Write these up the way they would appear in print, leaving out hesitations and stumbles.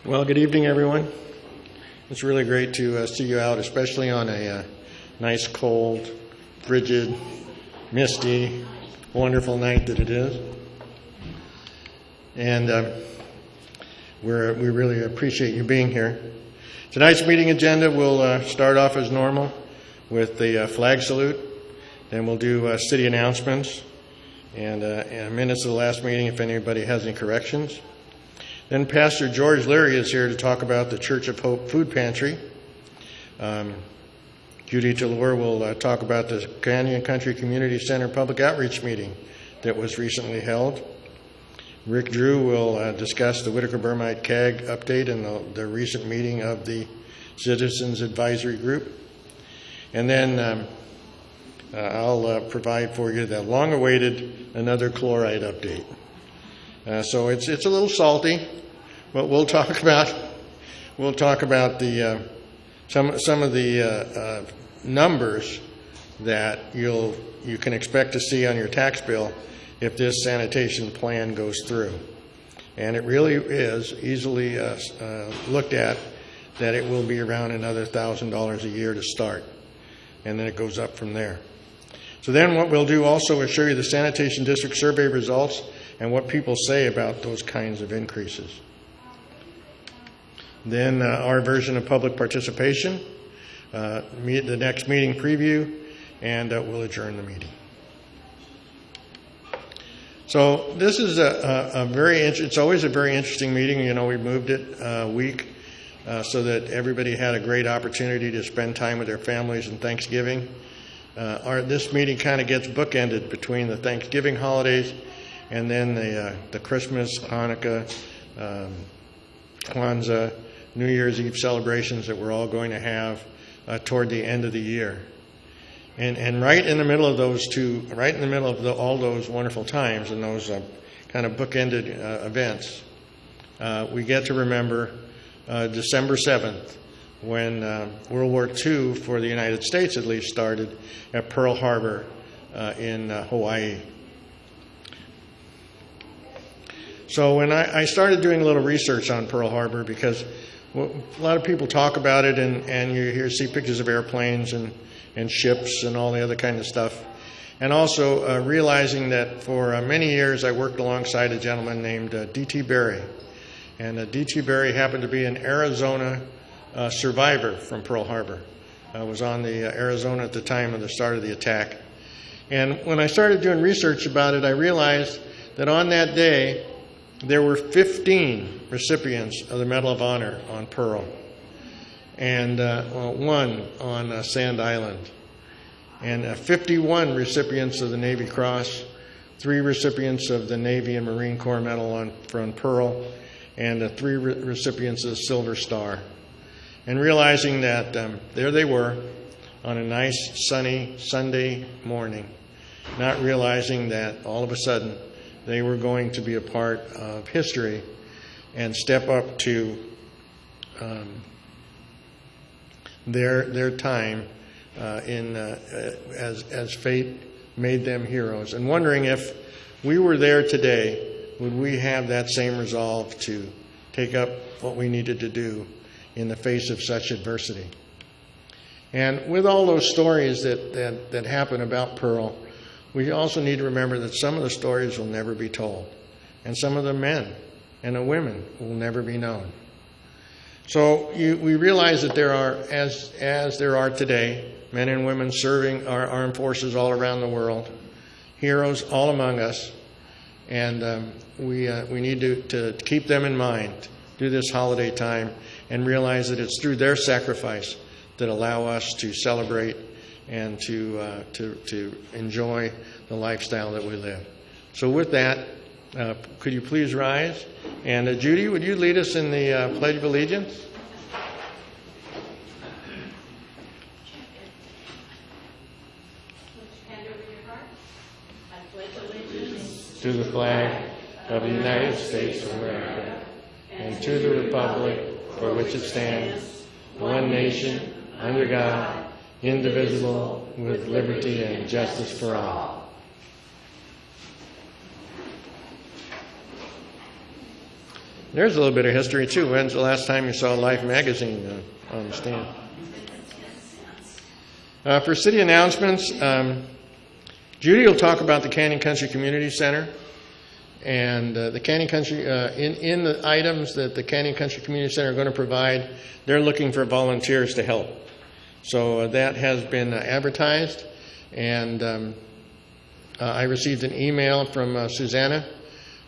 Well, good evening, everyone. It's really great to see you out, especially on a nice, cold, frigid, misty, wonderful night that it is. And we really appreciate you being here. Tonight's meeting agenda will start off as normal with the flag salute. Then we'll do city announcements and minutes of the last meeting if anybody has any corrections. Then Pastor George Leary is here to talk about the Church of Hope Food Pantry. Judy Talor will talk about the Canyon Country Community Center Public Outreach Meeting that was recently held. Rick Drew will discuss the Whitaker-Burmite CAG update and the recent meeting of the Citizens Advisory Group. And then I'll provide for you the long-awaited another chloride update. So it's a little salty, but we'll talk about the some of the numbers that you can expect to see on your tax bill if this sanitation plan goes through. And it really is easily looked at that it will be around another $1,000 a year to start, and then it goes up from there. So then what we'll do also is show you the sanitation district survey results and what people say about those kinds of increases. Then our version of public participation, the next meeting preview, and we'll adjourn the meeting. So this is it's always a very interesting meeting. You know, we moved it a week so that everybody had a great opportunity to spend time with their families in Thanksgiving. This meeting kind of gets bookended between the Thanksgiving holidays and then the Christmas, Hanukkah, Kwanzaa, New Year's Eve celebrations that we're all going to have toward the end of the year. And right in the middle of those two, right in the middle of all those wonderful times and those kind of bookended events, we get to remember December 7th, when World War II, for the United States at least, started at Pearl Harbor in Hawaii. So when I started doing a little research on Pearl Harbor, because a lot of people talk about it and you see pictures of airplanes and ships and all the other kind of stuff, and also realizing that for many years I worked alongside a gentleman named D.T. Berry. And D.T. Berry happened to be an Arizona survivor from Pearl Harbor. I was on the Arizona at the time of the start of the attack. And when I started doing research about it, I realized that on that day, there were 15 recipients of the Medal of Honor on Pearl, and one on Sand Island, and 51 recipients of the Navy Cross, 3 recipients of the Navy and Marine Corps Medal on Pearl, and 3 recipients of the Silver Star. And realizing that there they were on a nice sunny Sunday morning, not realizing that all of a sudden they were going to be a part of history and step up to their time as fate made them heroes. And wondering if we were there today, would we have that same resolve to take up what we needed to do in the face of such adversity? And with all those stories that happen about Pearl, we also need to remember that some of the stories will never be told, and some of the men and the women will never be known. So we realize that there are, as there are today, men and women serving our armed forces all around the world, heroes all among us, and we need to keep them in mind through this holiday time and realize that it's through their sacrifice that allow us to celebrate and to enjoy the lifestyle that we live. So with that, could you please rise? And Judy, would you lead us in the Pledge of Allegiance? Hand over your heart. I pledge allegiance to the flag of the United States of America and to the republic for which it stands, one nation, under God, indivisible, with liberty and justice for all. There's a little bit of history, too. When's the last time you saw Life magazine on the stand? For city announcements, Judy will talk about the Canyon Country Community Center. And the Canyon Country, in the items that the Canyon Country Community Center are going to provide, they're looking for volunteers to help. So that has been advertised. And I received an email from Susanna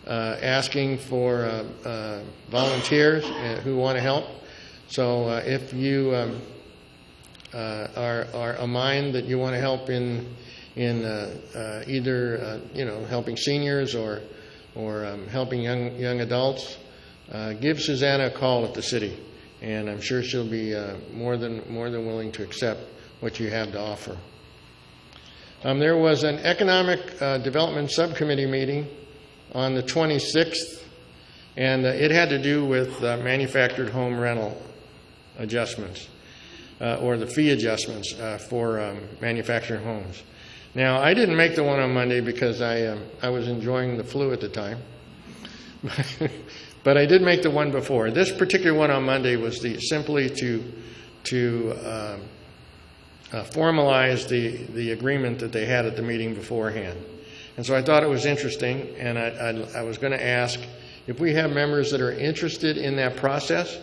asking for volunteers who want to help. So if you are a mind that you want to help in either helping seniors or helping young adults, give Susanna a call at the city, and I'm sure she'll be more than willing to accept what you have to offer. There was an economic development subcommittee meeting on the 26th, and it had to do with manufactured home rental adjustments, or the fee adjustments for manufactured homes. Now, I didn't make the one on Monday because I was enjoying the flu at the time, but I did make the one before. This particular one on Monday was simply to formalize the agreement that they had at the meeting beforehand. And so I thought it was interesting, and I was going to ask if we have members that are interested in that process,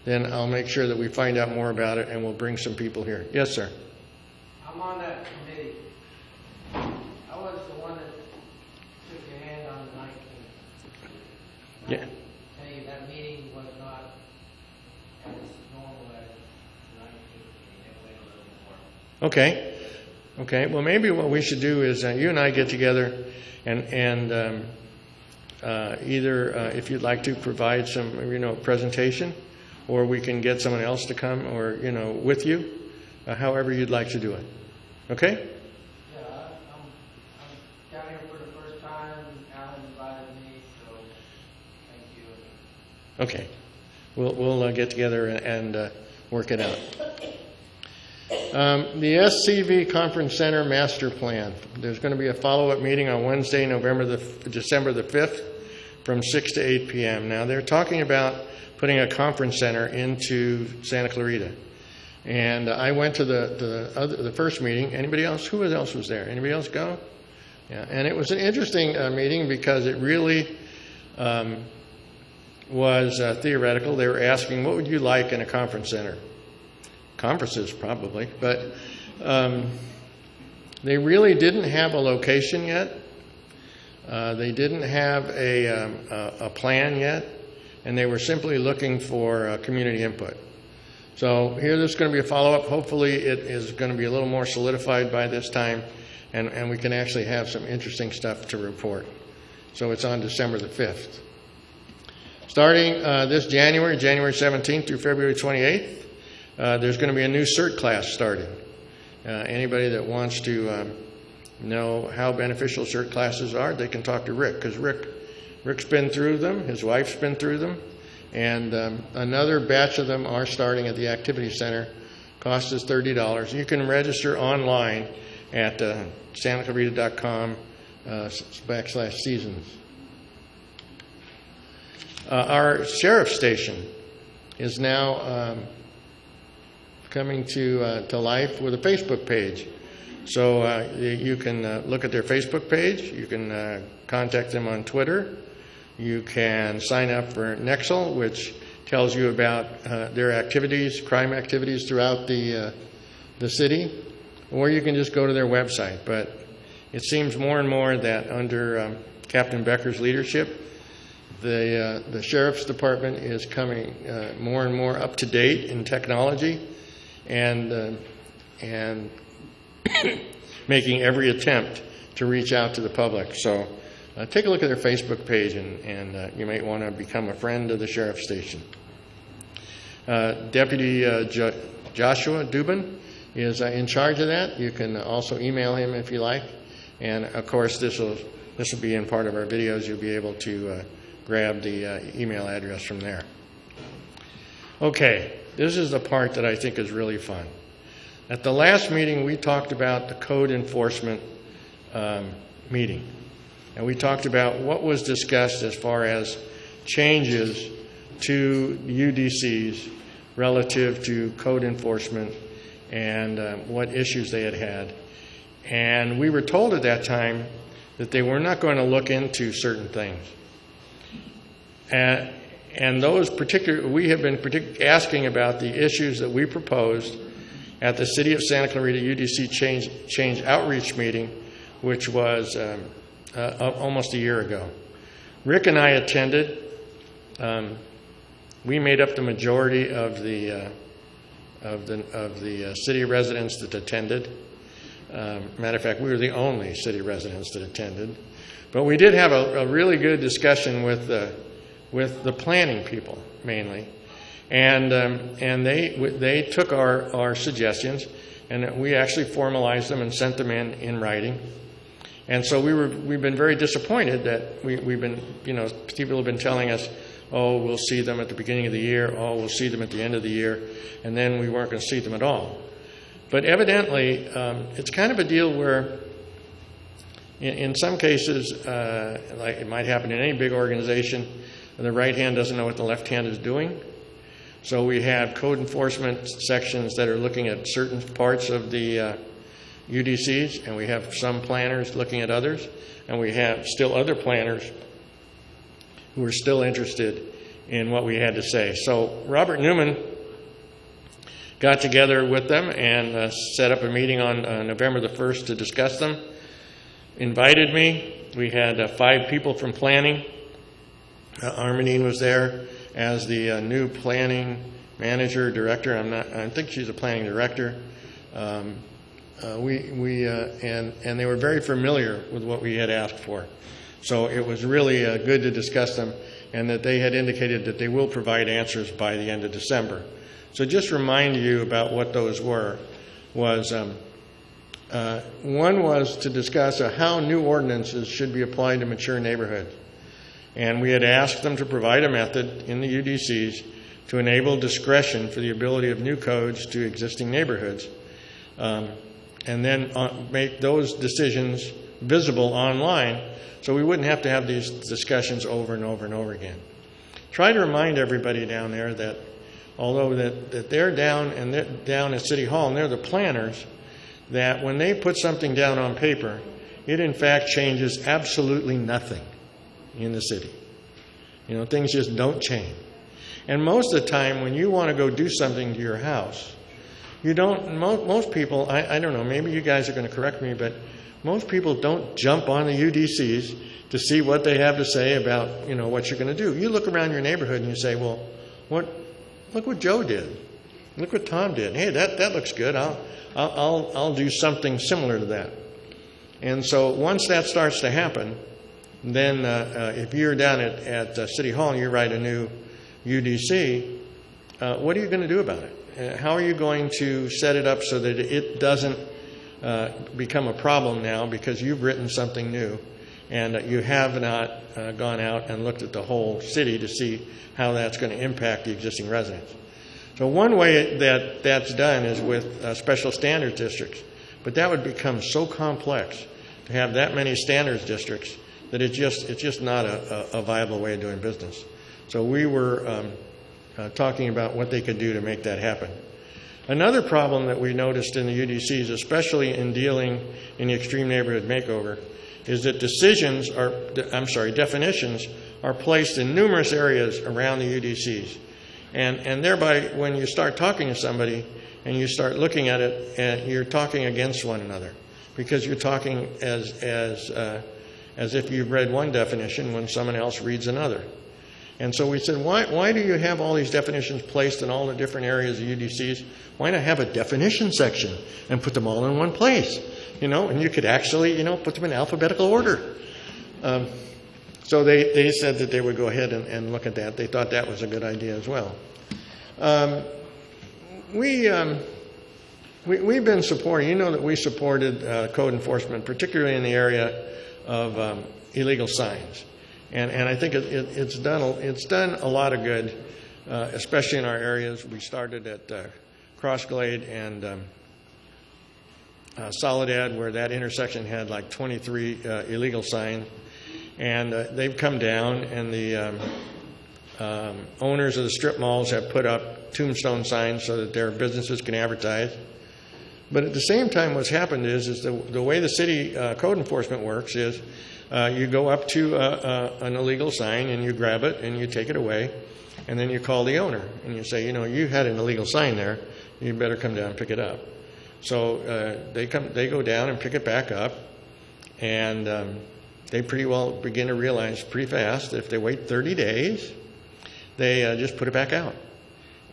then I'll make sure that we find out more about it, and we'll bring some people here. Yes, sir. I'm on that committee. I was the one that took your hand on the 19th. Yeah. Tell you that meeting was not as normal as the 19th meeting. It went a little more. Okay. Okay. Well, maybe what we should do is you and I get together and either if you'd like to provide some presentation, or we can get someone else to come or with you, however you'd like to do it. Okay. Yeah, I'm down here for the first time. Alan invited me, so thank you. Okay. We'll get together and work it out. The SCV Conference Center Master Plan. There's going to be a follow-up meeting on Wednesday, December the 5th from 6 to 8 p.m. Now, they're talking about putting a conference center into Santa Clarita. And I went to the first meeting. Anybody else? Who else was there? Anybody else go? Yeah. And it was an interesting meeting because it really was theoretical. They were asking, what would you like in a conference center? Conferences, probably. But they really didn't have a location yet. They didn't have a plan yet. And they were simply looking for community input. So here there's going to be a follow-up. Hopefully it is going to be a little more solidified by this time, and we can actually have some interesting stuff to report. So it's on December the 5th. Starting this January 17th through February 28th, there's going to be a new CERT class starting. Anybody that wants to know how beneficial CERT classes are, they can talk to Rick, because Rick's been through them, his wife's been through them, and another batch of them are starting at the Activity Center. Cost is $30. You can register online at santaclarita.com/seasons. Our sheriff's station is now coming to life with a Facebook page. So you can look at their Facebook page. You can contact them on Twitter. You can sign up for Nexel, which tells you about their activities, crime activities throughout the city, or you can just go to their website. But it seems more and more that under Captain Becker's leadership, the Sheriff's Department is coming more and more up to date in technology and making every attempt to reach out to the public. So take a look at their Facebook page, and you might want to become a friend of the Sheriff's Station. Deputy Joshua Dubin is in charge of that. You can also email him if you like. And, of course, this will be in part of our videos. You'll be able to grab the email address from there. Okay, this is the part that I think is really fun. At the last meeting, we talked about the code enforcement meeting. And we talked about what was discussed as far as changes to UDCs relative to code enforcement and what issues they had had. And we were told at that time that they were not going to look into certain things. And those we have been asking about the issues that we proposed at the City of Santa Clarita UDC change outreach meeting, which was almost a year ago. Rick and I attended. We made up the majority of the city residents that attended. Matter of fact, we were the only city residents that attended. But we did have a really good discussion with the planning people mainly, and they took our suggestions, and we actually formalized them and sent them in writing. And so we've been very disappointed that we've been, people have been telling us, oh, we'll see them at the beginning of the year, oh, we'll see them at the end of the year, and then we weren't going to see them at all. But evidently, it's kind of a deal where in some cases, like it might happen in any big organization, the right hand doesn't know what the left hand is doing. So we have code enforcement sections that are looking at certain parts of the UDCs, and we have some planners looking at others, and we have still other planners who are still interested in what we had to say. So Robert Newman got together with them and set up a meeting on November the 1st to discuss them. Invited me. We had 5 people from planning. Armenine was there as the new planning manager, director. I think she's a planning director. And they were very familiar with what we had asked for. So it was really good to discuss them, and that they had indicated that they will provide answers by the end of December. So just remind you about what those were. One was to discuss how new ordinances should be applied to mature neighborhoods. And we had asked them to provide a method in the UDCs to enable discretion for the ability of new codes to existing neighborhoods, and then make those decisions visible online so we wouldn't have to have these discussions over and over and over again. Try to remind everybody down there that although that they're down at City Hall and they're the planners, that when they put something down on paper, it in fact changes absolutely nothing in the city. Things just don't change. And most of the time when you want to go do something to your house, you don't, most people, I don't know, maybe you guys are going to correct me, but most people don't jump on the UDCs to see what they have to say about, what you're going to do. You look around your neighborhood and you say, well, look what Joe did. Look what Tom did. Hey, that looks good. I'll do something similar to that. And so once that starts to happen, then if you're down at City Hall and you write a new UDC, what are you going to do about it? How are you going to set it up so that it doesn't become a problem now because you've written something new and you have not gone out and looked at the whole city to see how that's going to impact the existing residents? So one way that's done is with special standards districts, but that would become so complex to have that many standards districts that it's just not a viable way of doing business. So we were talking about what they could do to make that happen. Another problem that we noticed in the UDCs, especially in dealing in the extreme neighborhood makeover, is that definitions are placed in numerous areas around the UDCs. And thereby, when you start talking to somebody and you start looking at it, you're talking against one another because you're talking as if you've read one definition when someone else reads another. And so we said, why do you have all these definitions placed in all the different areas of UDCs? Why not have a definition section and put them all in one place? And you could actually, put them in alphabetical order. So they said that they would go ahead and look at that. They thought that was a good idea as well. We've been supporting, that we supported code enforcement, particularly in the area of illegal signs. And I think it's done a lot of good, especially in our areas. We started at Crossglade and Soledad, where that intersection had like 23 illegal signs. And they've come down, and owners of the strip malls have put up tombstone signs so that their businesses can advertise. But at the same time, what's happened is the way the city code enforcement works is you go up to an illegal sign and you grab it and you take it away, and then you call the owner and you say, you had an illegal sign there, you better come down and pick it up. So they go down and pick it back up, and they pretty well begin to realize pretty fast that if they wait 30 days, they just put it back out.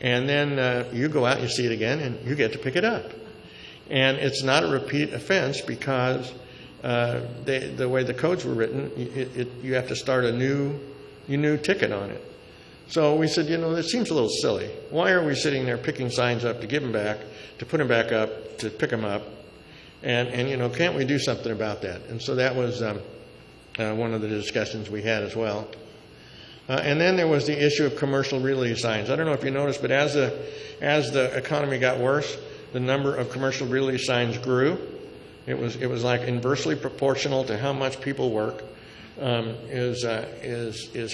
And then you go out and you see it again and you get to pick it up. And it's not a repeat offense because the way the codes were written, you have to start a new ticket on it. So we said, this seems a little silly. Why are we sitting there picking signs up to give them back, to put them back up, to pick them up? And can't we do something about that? And so that was one of the discussions we had as well. And then there was the issue of commercial realty signs. I don't know if you noticed, but as the economy got worse, the number of commercial realty signs grew. It was like inversely proportional to how much people work is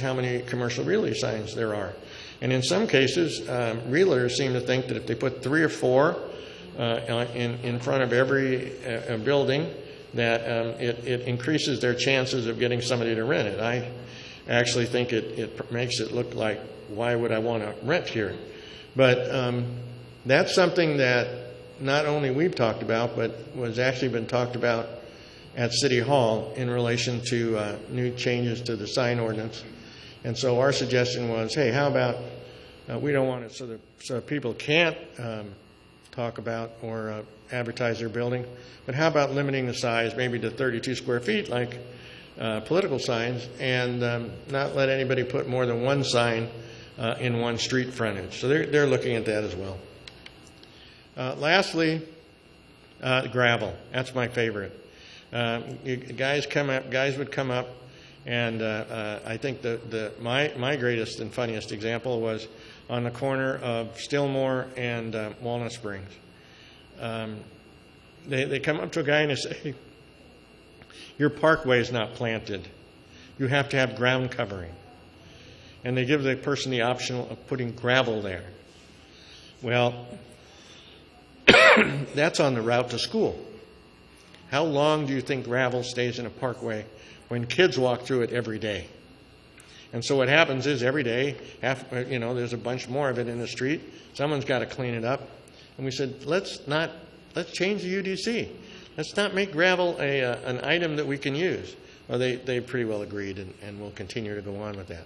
how many commercial realty signs there are. And in some cases, realtors seem to think that if they put 3 or 4 in front of every building, that it increases their chances of getting somebody to rent it. I actually think it makes it look like, why would I want to rent here? But that's something that not only we've talked about, but was actually been talked about at City Hall in relation to new changes to the sign ordinance. And so our suggestion was, hey, how about we don't want it so that people can't talk about or advertise their building, but how about limiting the size maybe to 32 square feet like political signs, and not let anybody put more than one sign in one street frontage. So they're looking at that as well. Lastly, gravel. That's my favorite. Guys would come up, and I think my greatest and funniest example was on the corner of Stillmore and Walnut Springs. They come up to a guy and they say, your parkway is not planted. You have to have ground covering. And they give the person the option of putting gravel there. Well, that's on the route to school. How long do you think gravel stays in a parkway when kids walk through it every day? And so what happens is every day, there's a bunch more of it in the street. Someone's got to clean it up. And we said, let's change the UDC. Let's not make gravel an item that we can use. Well, they pretty well agreed, and we'll continue to go on with that.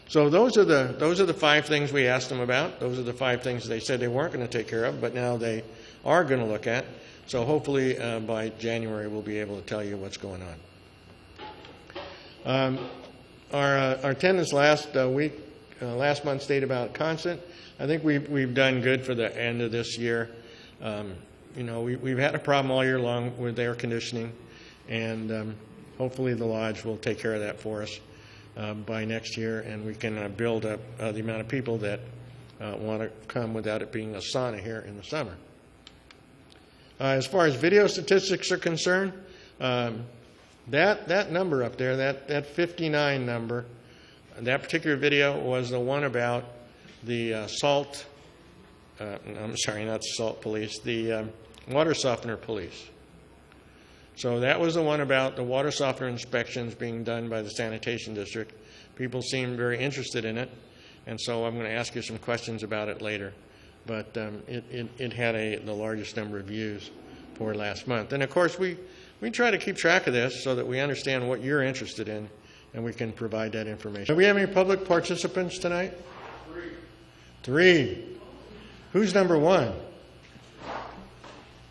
So those are the 5 things we asked them about. Those are the 5 things they said they weren't going to take care of, but now they are going to look at. So hopefully by January we'll be able to tell you what's going on. Our attendance last month stayed about constant. I think we've done good for the end of this year. We've had a problem all year long with air conditioning, and hopefully the lodge will take care of that for us by next year, and we can build up the amount of people that want to come without it being a sauna here in the summer. As far as video statistics are concerned, that number up there, that 59 number, that particular video was the one about the water softener police. So that was the one about the water softener inspections being done by the sanitation district. People seemed very interested in it, and so I'm going to ask you some questions about it later. But it had the largest number of views for last month. And of course, we try to keep track of this so that we understand what you're interested in, and we can provide that information. Do we have any public participants tonight? 3. Who's number 1?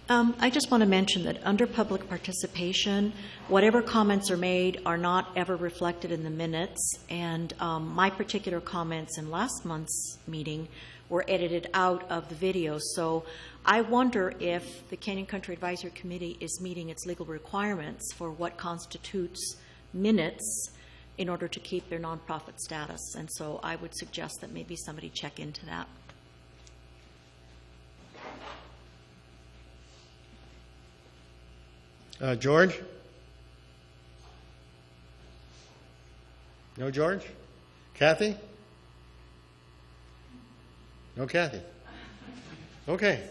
I just want to mention that under public participation, whatever comments are made are not ever reflected in the minutes, and my particular comments in last month's meeting were edited out of the video. So I wonder if the Canyon Country Advisory Committee is meeting its legal requirements for what constitutes minutes in order to keep their nonprofit status. And so I would suggest that maybe somebody check into that. George? No, George? Kathy? No Kathy. Okay.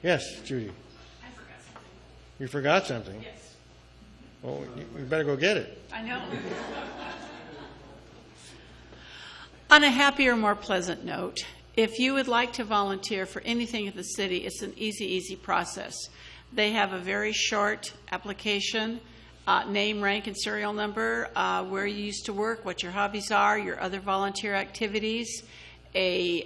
Yes, Judy. I forgot something. You forgot something? Yes. Well, you better go get it. I know. On a happier, more pleasant note, if you would like to volunteer for anything in the city, it's an easy process. They have a very short application, name, rank, and serial number, where you used to work, what your hobbies are, your other volunteer activities, a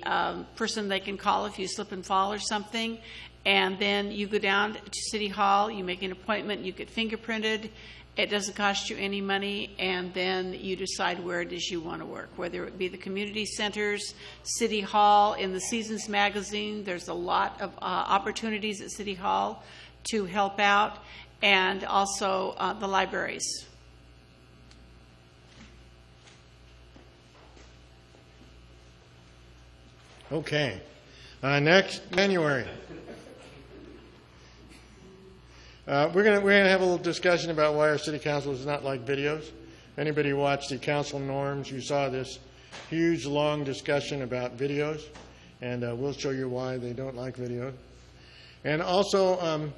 person they can call if you slip and fall or something, and then you go down to City Hall, you make an appointment, you get fingerprinted. It doesn't cost you any money, and then you decide where it is you want to work, whether it be the community centers, City Hall. In the Seasons magazine, there's a lot of opportunities at City Hall to help out, and also the libraries. Okay. Next, January. We're gonna have a little discussion about why our city council does not like videos. If anybody watched the council norms, you saw this huge, long discussion about videos, and we'll show you why they don't like videos. And also,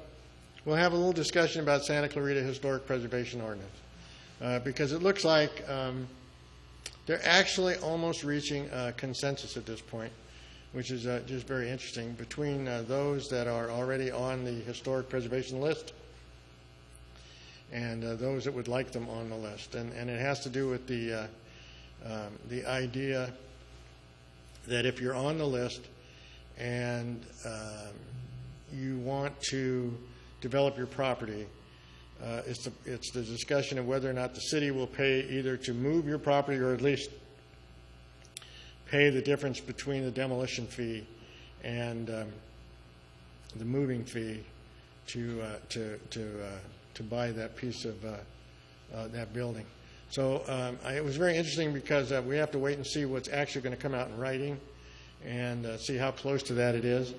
we'll have a little discussion about Santa Clarita Historic Preservation Ordinance, because it looks like they're actually almost reaching consensus at this point, which is just very interesting, between those that are already on the historic preservation list and those that would like them on the list. And it has to do with the idea that if you're on the list and you want to develop your property, it's the discussion of whether or not the city will pay either to move your property or at least pay the difference between the demolition fee and the moving fee to buy that piece of that building. So it was very interesting because we have to wait and see what's actually going to come out in writing and see how close to that it is.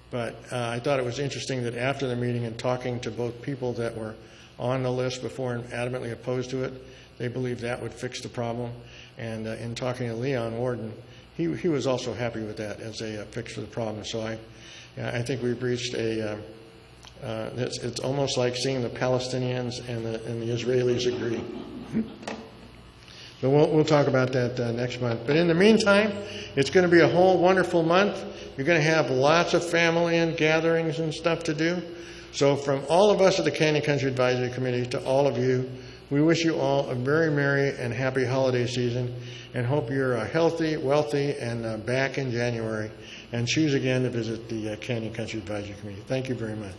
But I thought it was interesting that after the meeting and talking to both people that were on the list before and adamantly opposed to it, they believed that would fix the problem. And in talking to Leon Warden, he was also happy with that as a fix for the problem. So I think we've reached a it's almost like seeing the Palestinians and the Israelis agree. So we'll talk about that next month. But in the meantime, it's going to be a whole wonderful month. You're going to have lots of family and gatherings and stuff to do. So from all of us at the Canyon Country Advisory Committee to all of you, we wish you all a very merry and happy holiday season and hope you're healthy, wealthy, and back in January. And choose again to visit the Canyon Country Advisory Committee. Thank you very much.